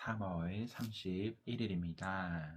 3월 31일입니다.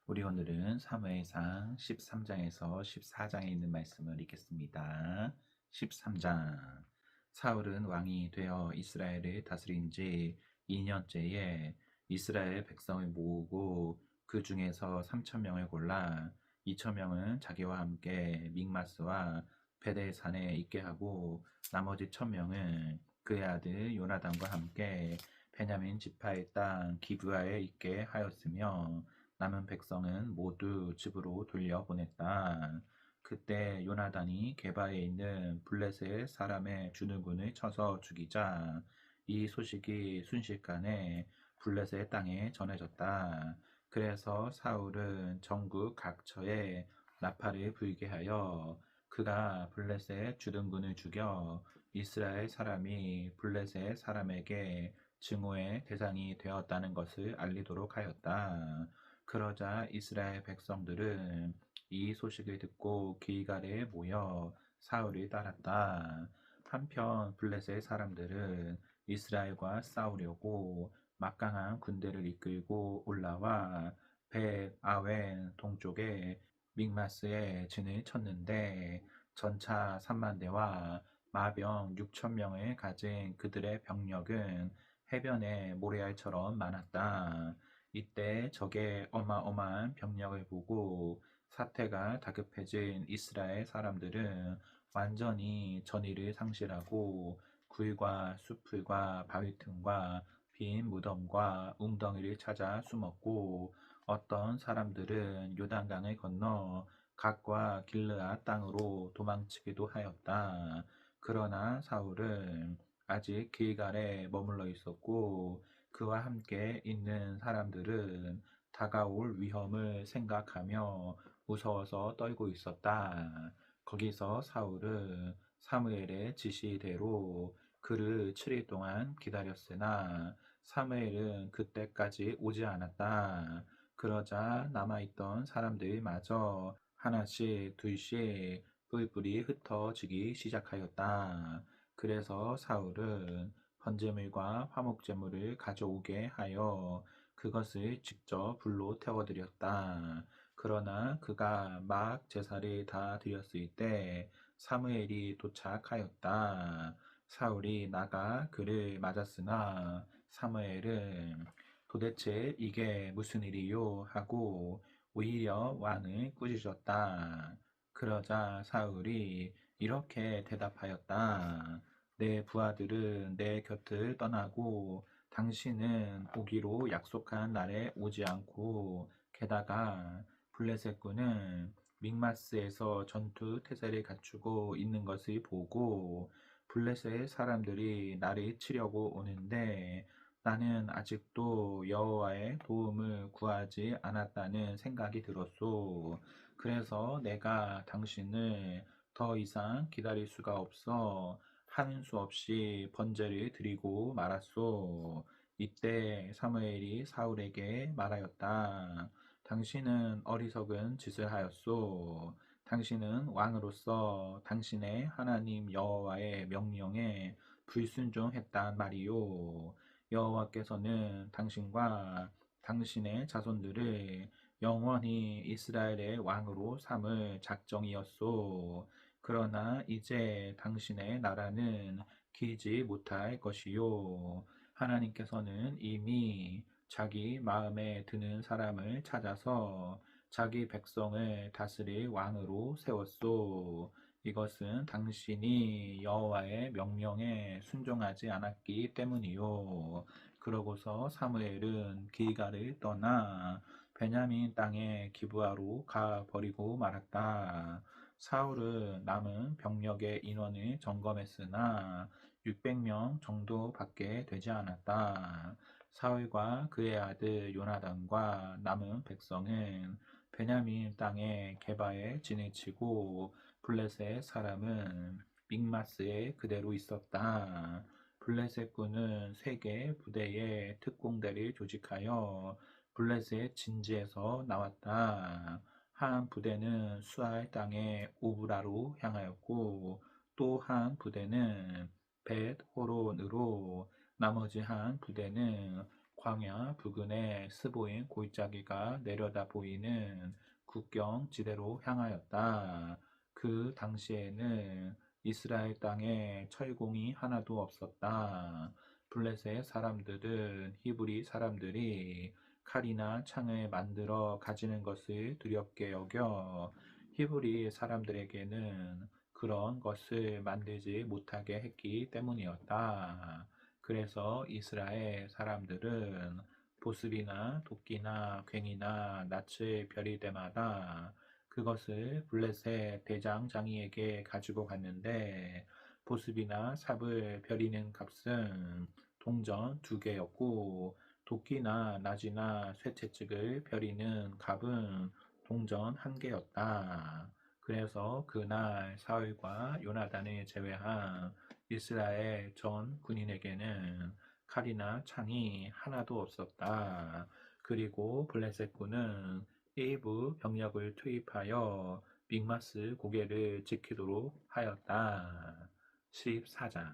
우리 오늘은 사무엘상 13장에서 14장에 있는 말씀을 읽겠습니다. 13장. 사울은 왕이 되어 이스라엘을 다스린 지 2년째에 이스라엘 백성을 모으고 그 중에서 3,000명을 골라 2,000명은 자기와 함께 믹마스와 베델산에 있게 하고 나머지 1,000명은 그의 아들 요나단과 함께 베냐민 지파의 땅 기브아에 있게 하였으며 남은 백성은 모두 집으로 돌려보냈다. 그때 요나단이 게바에 있는 블레셋 사람의 주둔군을 쳐서 죽이자 이 소식이 순식간에 블레셋 땅에 전해졌다. 그래서 사울은 전국 각처에 나팔을 불게 하여 그가 블레셋 주둔군을 죽여 이스라엘 사람이 블레셋 사람에게 증오의 대상이 되었다는 것을 알리도록 하였다. 그러자 이스라엘 백성들은 이 소식을 듣고 길갈에 모여 사울을 따랐다. 한편 블레셋 사람들은 이스라엘과 싸우려고 막강한 군대를 이끌고 올라와 벳 아웬 동쪽에 믹마스에 진을 쳤는데 전차 3만 대와 마병 6천 명을 가진 그들의 병력은 해변의 모래알처럼 많았다. 이때 적의 어마어마한 병력을 보고 사태가 다급해진 이스라엘 사람들은 완전히 전의를 상실하고 굴과 숲풀과 바위 틈과 빈 무덤과 웅덩이를 찾아 숨었고 어떤 사람들은 요단강을 건너 각과 길르앗 땅으로 도망치기도 하였다. 그러나 사울은 아직 길갈에 머물러 있었고 그와 함께 있는 사람들은 다가올 위험을 생각하며 무서워서 떨고 있었다. 거기서 사울은 사무엘의 지시대로 그를 7일 동안 기다렸으나 사무엘은 그때까지 오지 않았다. 그러자 남아있던 사람들마저 하나씩 둘씩 뿔뿔이 흩어지기 시작하였다. 그래서 사울은 번제물과 화목제물을 가져오게 하여 그것을 직접 불로 태워드렸다. 그러나 그가 막 제사를 다 드렸을 때 사무엘이 도착하였다. 사울이 나가 그를 맞았으나 사무엘은 도대체 이게 무슨 일이요? 하고 오히려 왕을 꾸짖었다. 그러자 사울이 이렇게 대답하였다. 내 부하들은 내 곁을 떠나고 당신은 오기로 약속한 날에 오지 않고 게다가 블레셋군은 믹마스에서 전투 태세를 갖추고 있는 것을 보고 블레셋 사람들이 나를 치려고 오는데 나는 아직도 여호와의 도움을 구하지 않았다는 생각이 들었소. 그래서 내가 당신을 더 이상 기다릴 수가 없어 하는 수 없이 번제를 드리고 말았소. 이때 사무엘이 사울에게 말하였다. 당신은 어리석은 짓을 하였소. 당신은 왕으로서 당신의 하나님 여호와의 명령에 불순종했단 말이요. 여호와께서는 당신과 당신의 자손들을 영원히 이스라엘의 왕으로 삼을 작정이었소. 그러나 이제 당신의 나라는 기지 못할 것이요. 하나님께서는 이미 자기 마음에 드는 사람을 찾아서 자기 백성을 다스릴 왕으로 세웠소. 이것은 당신이 여호와의 명령에 순종하지 않았기 때문이요. 그러고서 사무엘은 길갈을 떠나 베냐민 땅의 기브아로 가 버리고 말았다. 사울은 남은 병력의 인원을 점검했으나 600명 정도밖에 되지 않았다. 사울과 그의 아들 요나단과 남은 백성은 베냐민 땅의 게바에 진을 치고 블레셋 사람은 믹마스에 그대로 있었다. 블레셋군은 3개 부대의 특공대를 조직하여 블레셋 진지에서 나왔다. 한 부대는 수알 땅의 오브라로 향하였고 또 한 부대는 벳 호론으로 나머지 한 부대는 광야 부근에 스보인 골짜기가 내려다 보이는 국경 지대로 향하였다. 그 당시에는 이스라엘 땅에 철공이 하나도 없었다. 블레셋 사람들은 히브리 사람들이 칼이나 창을 만들어 가지는 것을 두렵게 여겨 히브리 사람들에게는 그런 것을 만들지 못하게 했기 때문이었다. 그래서 이스라엘 사람들은 보슬이나 도끼나 괭이나 낯을 벼릴 때마다 그것을 블레셋 대장 장이에게 가지고 갔는데 보슬이나 삽을 벼리는 값은 동전 2개였고 도끼나 나지나 쇠채찍을 벼리는 값은 동전 1개였다. 그래서 그날 사울과 요나단을 제외한 이스라엘 전 군인에게는 칼이나 창이 하나도 없었다. 그리고 블레셋 군은 일부 병력을 투입하여 믹마스 고개를 지키도록 하였다. 14장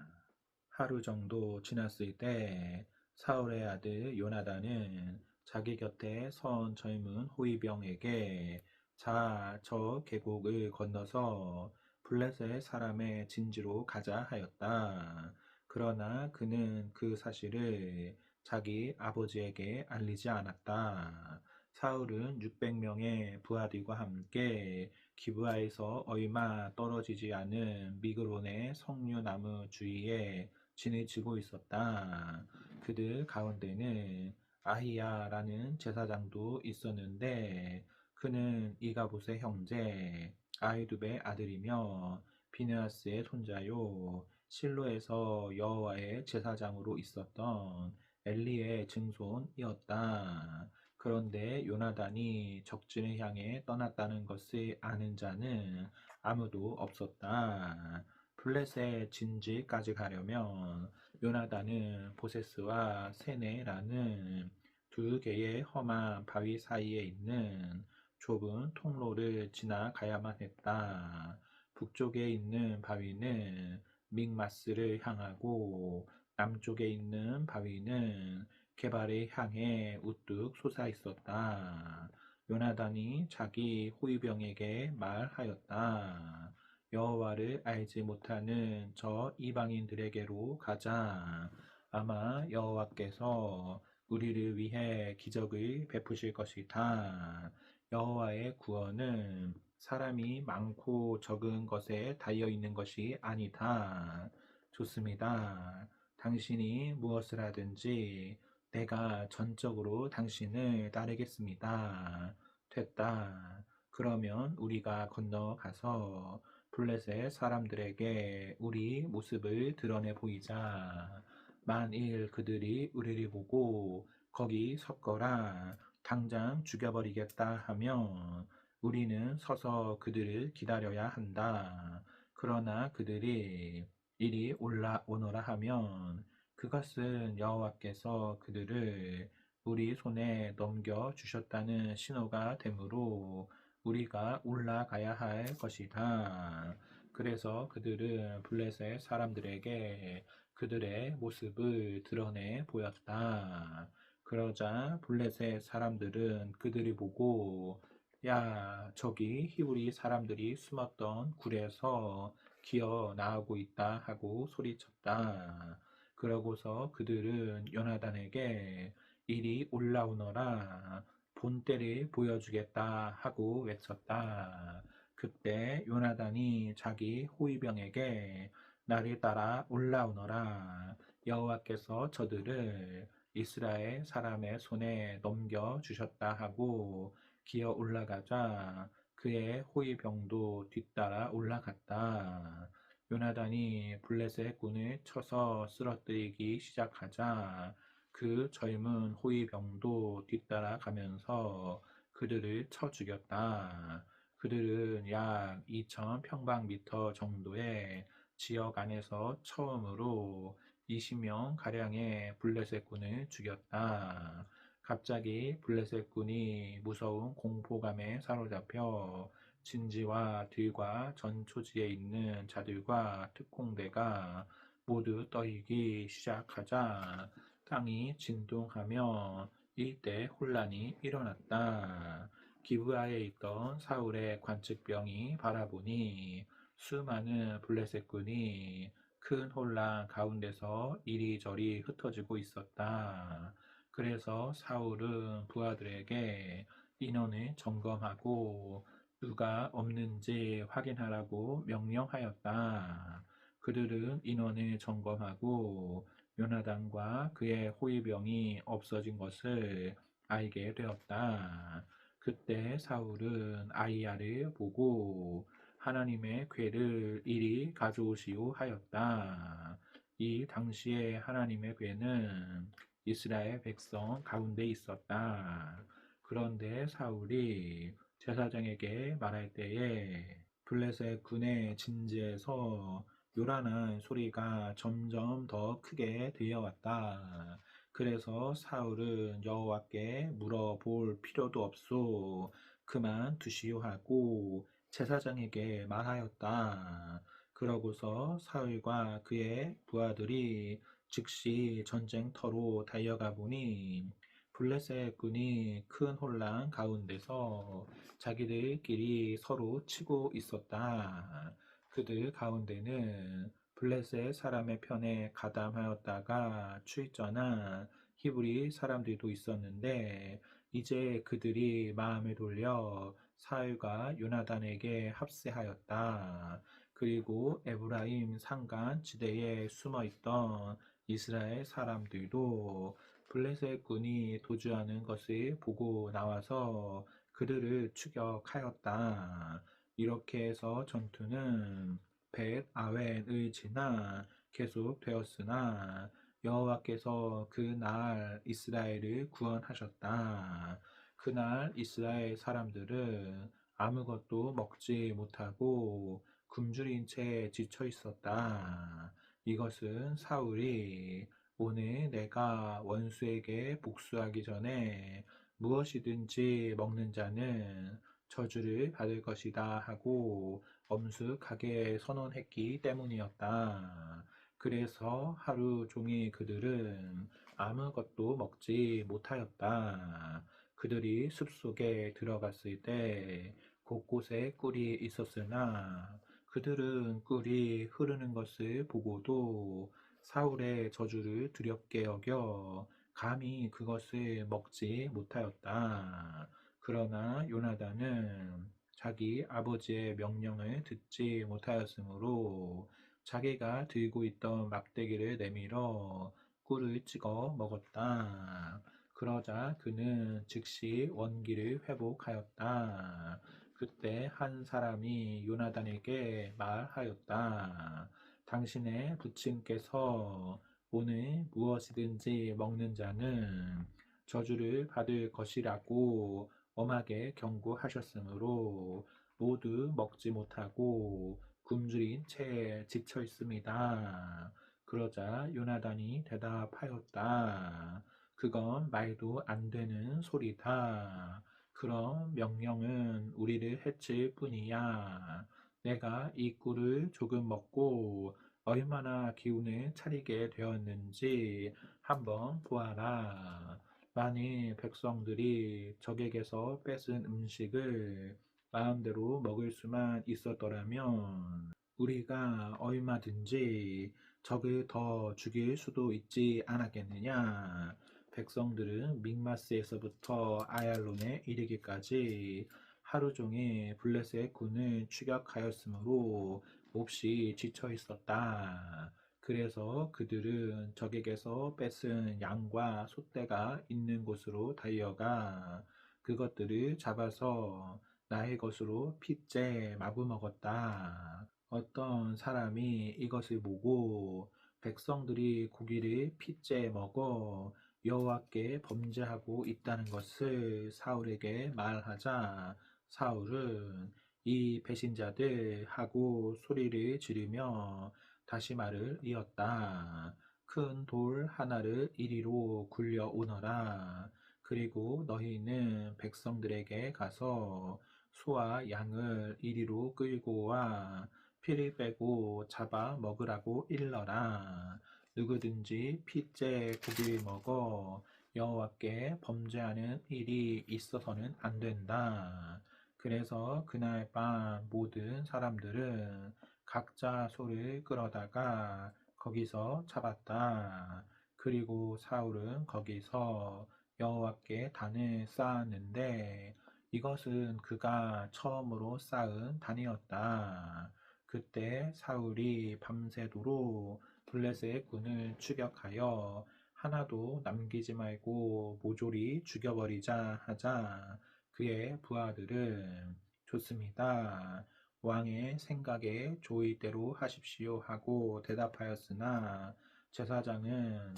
하루 정도 지났을 때 사울의 아들 요나단은 자기 곁에 선 젊은 호위병에게 자, 저 계곡을 건너서 블레셋 사람의 진지로 가자 하였다. 그러나 그는 그 사실을 자기 아버지에게 알리지 않았다. 사울은 600명의 부하들과 함께 기브아에서 얼마 떨어지지 않은 미그론의 석류나무 주위에 진을 치고 있었다. 그들 가운데는 아히야라는 제사장도 있었는데 그는 이가봇의 형제 아히두베의 아들이며 비느하스의 손자요 실로에서 여호와의 제사장으로 있었던 엘리의 증손이었다. 그런데 요나단이 적진을 향해 떠났다는 것을 아는 자는 아무도 없었다. 블레셋 진지까지 가려면 요나단은 보세스와 세네라는 2개의 험한 바위 사이에 있는 좁은 통로를 지나가야만 했다. 북쪽에 있는 바위는 믹마스를 향하고 남쪽에 있는 바위는 게발을 향해 우뚝 솟아 있었다. 요나단이 자기 호위병에게 말하였다. 여호와를 알지 못하는 저 이방인들에게로 가자. 아마 여호와께서 우리를 위해 기적을 베푸실 것이다. 여호와의 구원은 사람이 많고 적은 것에 달려 있는 것이 아니다. 좋습니다. 당신이 무엇을 하든지 내가 전적으로 당신을 따르겠습니다. 됐다. 그러면 우리가 건너가서 블레셋 사람들에게 우리 모습을 드러내 보이자. 만일 그들이 우리를 보고 거기 섰거라 당장 죽여버리겠다 하면 우리는 서서 그들을 기다려야 한다. 그러나 그들이 이리 올라오너라 하면 그것은 여호와께서 그들을 우리 손에 넘겨주셨다는 신호가 되므로 우리가 올라가야 할 것이다. 그래서 그들은 블레셋 사람들에게 그들의 모습을 드러내 보였다. 그러자 블레셋 사람들은 그들이 보고 야, 저기 히브리 사람들이 숨었던 굴에서 기어 나오고 있다 하고 소리쳤다. 그러고서 그들은 요나단에게 이리 올라오너라 본때를 보여주겠다 하고 외쳤다. 그때 요나단이 자기 호위병에게 나를 따라 올라오너라. 여호와께서 저들을 이스라엘 사람의 손에 넘겨주셨다 하고 기어 올라가자 그의 호위병도 뒤따라 올라갔다. 요나단이 블레셋 군을 쳐서 쓰러뜨리기 시작하자 그 젊은 호위병도 뒤따라 가면서 그들을 쳐 죽였다. 그들은 약 2,000평방미터 정도의 지역 안에서 처음으로 20명 가량의 블레셋 군을 죽였다. 갑자기 블레셋 군이 무서운 공포감에 사로잡혀 진지와 들과 전 초지에 있는 자들과 특공대가 모두 떠이기 시작하자 땅이 진동하며 이때 혼란이 일어났다. 기브아에 있던 사울의 관측병이 바라보니 수많은 블레셋군이 큰 혼란 가운데서 이리저리 흩어지고 있었다. 그래서 사울은 부하들에게 인원을 점검하고 누가 없는지 확인하라고 명령하였다. 그들은 인원을 점검하고 요나단과 그의 호위병이 없어진 것을 알게 되었다. 그때 사울은 아이야를 보고 하나님의 궤를 이리 가져오시오 하였다. 이 당시에 하나님의 궤는 이스라엘 백성 가운데 있었다. 그런데 사울이 제사장에게 말할 때에 블레셋 군의 진지에서 요란한 소리가 점점 더 크게 들려왔다. 그래서 사울은 여호와께 물어볼 필요도 없소. 그만 두시오 하고 제사장에게 말하였다. 그러고서 사울과 그의 부하들이 즉시 전쟁터로 달려가 보니 블레셋 군이 큰 혼란 가운데서 자기들끼리 서로 치고 있었다. 그들 가운데는 블레셋 사람의 편에 가담하였다가 출전한 히브리 사람들도 있었는데 이제 그들이 마음을 돌려 사울과 요나단에게 합세하였다. 그리고 에브라임 산간 지대에 숨어있던 이스라엘 사람들도 블레셋 군이 도주하는 것을 보고 나와서 그들을 추격하였다. 이렇게 해서 전투는 벳 아웬을 지나 계속되었으나 여호와께서 그날 이스라엘을 구원하셨다. 그날 이스라엘 사람들은 아무것도 먹지 못하고 굶주린 채 지쳐 있었다. 이것은 사울이 오늘 내가 원수에게 복수하기 전에 무엇이든지 먹는 자는 저주를 받을 것이다 하고 엄숙하게 선언했기 때문이었다. 그래서 하루 종일 그들은 아무것도 먹지 못하였다. 그들이 숲속에 들어갔을 때 곳곳에 꿀이 있었으나 그들은 꿀이 흐르는 것을 보고도 사울의 저주를 두렵게 여겨 감히 그것을 먹지 못하였다. 그러나 요나단은 자기 아버지의 명령을 듣지 못하였으므로 자기가 들고 있던 막대기를 내밀어 꿀을 찍어 먹었다. 그러자 그는 즉시 원기를 회복하였다. 그때 한 사람이 요나단에게 말하였다. 당신의 부친께서 오늘 무엇이든지 먹는 자는 저주를 받을 것이라고 엄하게 경고하셨으므로 모두 먹지 못하고 굶주린 채 지쳐 있습니다. 그러자 요나단이 대답하였다. 그건 말도 안 되는 소리다. 그런 명령은 우리를 해칠 뿐이야. 내가 이 꿀을 조금 먹고 얼마나 기운을 차리게 되었는지 한번 보아라. 만일 백성들이 적에게서 뺏은 음식을 마음대로 먹을 수만 있었더라면 우리가 얼마든지 적을 더 죽일 수도 있지 않았겠느냐. 백성들은 믹마스에서부터 아얄론에 이르기까지 하루 종일 블레셋 군을 추격하였으므로 몹시 지쳐 있었다. 그래서 그들은 적에게서 뺏은 양과 숫대가 있는 곳으로 달려가 그것들을 잡아서 나의 것으로 핏째 마구먹었다. 어떤 사람이 이것을 보고 백성들이 고기를 핏째 먹어 여호와께 범죄하고 있다는 것을 사울에게 말하자 사울은 이 배신자들 하고 소리를 지르며 다시 말을 이었다. 큰 돌 하나를 이리로 굴려 오너라. 그리고 너희는 백성들에게 가서 소와 양을 이리로 끌고 와 피를 빼고 잡아 먹으라고 일러라. 누구든지 핏째 고기를 먹어 여호와께 범죄하는 일이 있어서는 안 된다. 그래서 그날 밤 모든 사람들은 각자 소를 끌어다가 거기서 잡았다. 그리고 사울은 거기서 여호와께 단을 쌓았는데 이것은 그가 처음으로 쌓은 단이었다. 그때 사울이 밤새도록 블레셋 군을 추격하여 하나도 남기지 말고 모조리 죽여버리자 하자 그의 부하들은 좋습니다. 왕의 생각에 좋을 대로 하십시오 하고 대답하였으나 제사장은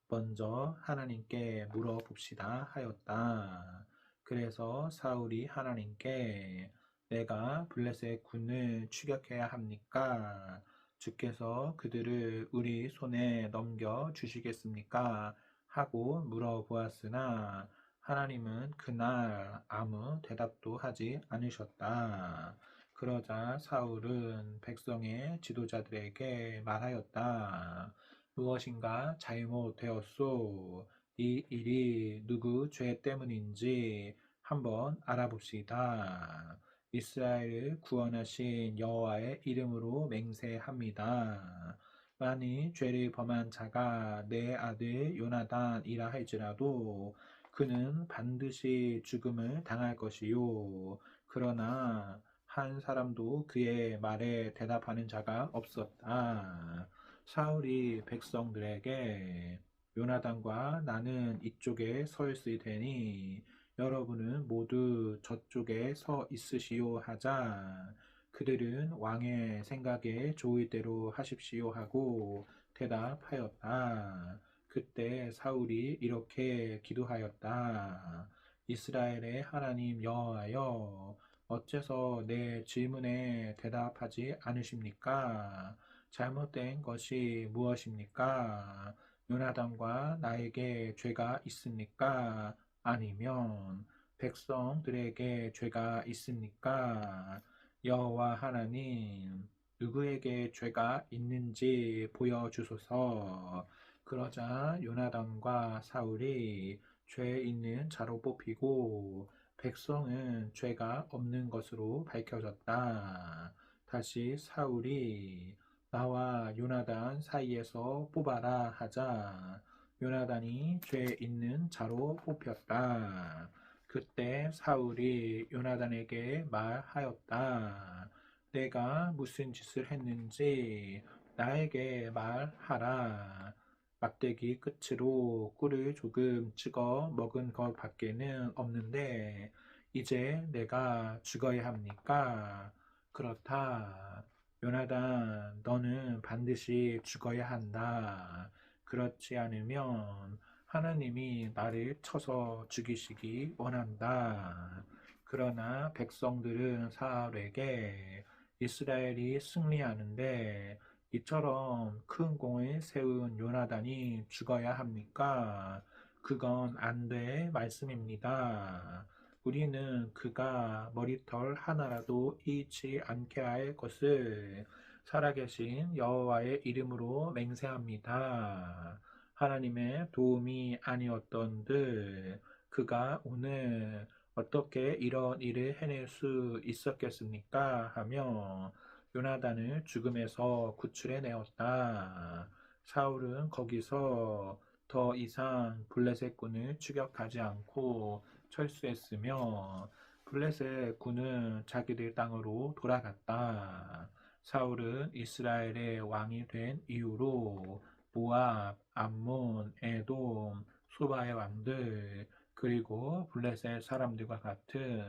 먼저 하나님께 물어봅시다 하였다. 그래서 사울이 하나님께 내가 블레셋 군을 추격해야 합니까? 주께서 그들을 우리 손에 넘겨 주시겠습니까? 하고 물어보았으나 하나님은 그날 아무 대답도 하지 않으셨다. 그러자 사울은 백성의 지도자들에게 말하였다. 무엇인가 잘못되었소. 이 일이 누구 죄 때문인지 한번 알아봅시다. 이스라엘을 구원하신 여호와의 이름으로 맹세합니다. 만일 죄를 범한 자가 내 아들 요나단이라 할지라도 그는 반드시 죽음을 당할 것이요. 그러나 한 사람도 그의 말에 대답하는 자가 없었다. 사울이 백성들에게 요나단과 나는 이쪽에 서 있을 테니 여러분은 모두 저쪽에 서 있으시오 하자 그들은 왕의 생각에 좋을 대로 하십시오 하고 대답하였다. 그때 사울이 이렇게 기도하였다. 이스라엘의 하나님 여호와여 어째서 내 질문에 대답하지 않으십니까? 잘못된 것이 무엇입니까? 요나단과 나에게 죄가 있습니까? 아니면 백성들에게 죄가 있습니까? 여호와 하나님, 누구에게 죄가 있는지 보여주소서. 그러자 요나단과 사울이 죄 있는 자로 뽑히고 백성은 죄가 없는 것으로 밝혀졌다. 다시 사울이 나와 요나단 사이에서 뽑아라 하자 요나단이 죄 있는 자로 뽑혔다. 그때 사울이 요나단에게 말하였다. 내가 무슨 짓을 했는지 나에게 말하라. 막대기 끝으로 꿀을 조금 찍어 먹은 것 밖에는 없는데 이제 내가 죽어야 합니까? 그렇다. 요나단, 너는 반드시 죽어야 한다. 그렇지 않으면 하나님이 나를 쳐서 죽이시기 원한다. 그러나 백성들은 사울에게 이스라엘이 승리하는데 이처럼 큰 공을 세운 요나단이 죽어야 합니까? 그건 안 돼 말씀입니다. 우리는 그가 머리털 하나라도 잃지 않게 할 것을 살아계신 여호와의 이름으로 맹세합니다. 하나님의 도움이 아니었던들 그가 오늘 어떻게 이런 일을 해낼 수 있었겠습니까? 하며 요나단을 죽음에서 구출해 내었다. 사울은 거기서 더 이상 블레셋 군을 추격하지 않고 철수했으며 블레셋 군은 자기들 땅으로 돌아갔다. 사울은 이스라엘의 왕이 된 이후로 모압, 암몬, 에돔, 소바의 왕들 그리고 블레셋 사람들과 같은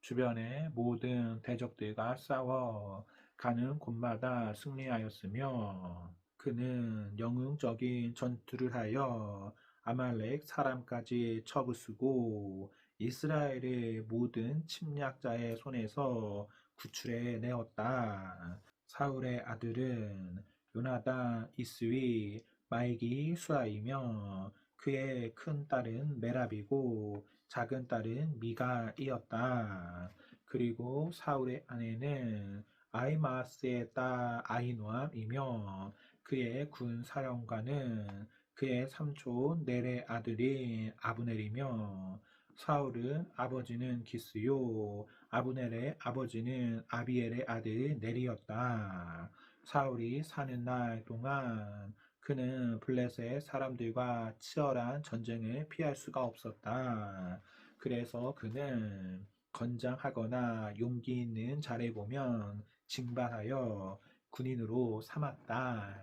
주변의 모든 대적들과 싸워 가는 곳마다 승리하였으며 그는 영웅적인 전투를 하여 아말렉 사람까지 쳐부수고 이스라엘의 모든 침략자의 손에서 구출해 내었다. 사울의 아들은 요나단, 이스위, 말기, 수아이며 그의 큰 딸은 메랍이고 작은 딸은 미가이었다. 그리고 사울의 아내는 아히마스의 딸 아히노암이며 그의 군 사령관은 그의 삼촌 넬의 아들인 아브넬이며 사울은 아버지는 기스요 아브넬의 아버지는 아비엘의 아들 넬이었다. 사울이 사는 날 동안 그는 블레셋 사람들과 치열한 전쟁을 피할 수가 없었다. 그래서 그는 건장하거나 용기 있는 자를 보면 징발하여 군인으로 삼았다.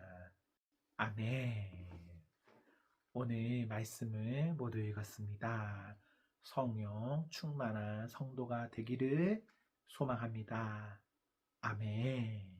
아멘. 오늘 말씀을 모두 읽었습니다. 성령 충만한 성도가 되기를 소망합니다. 아멘.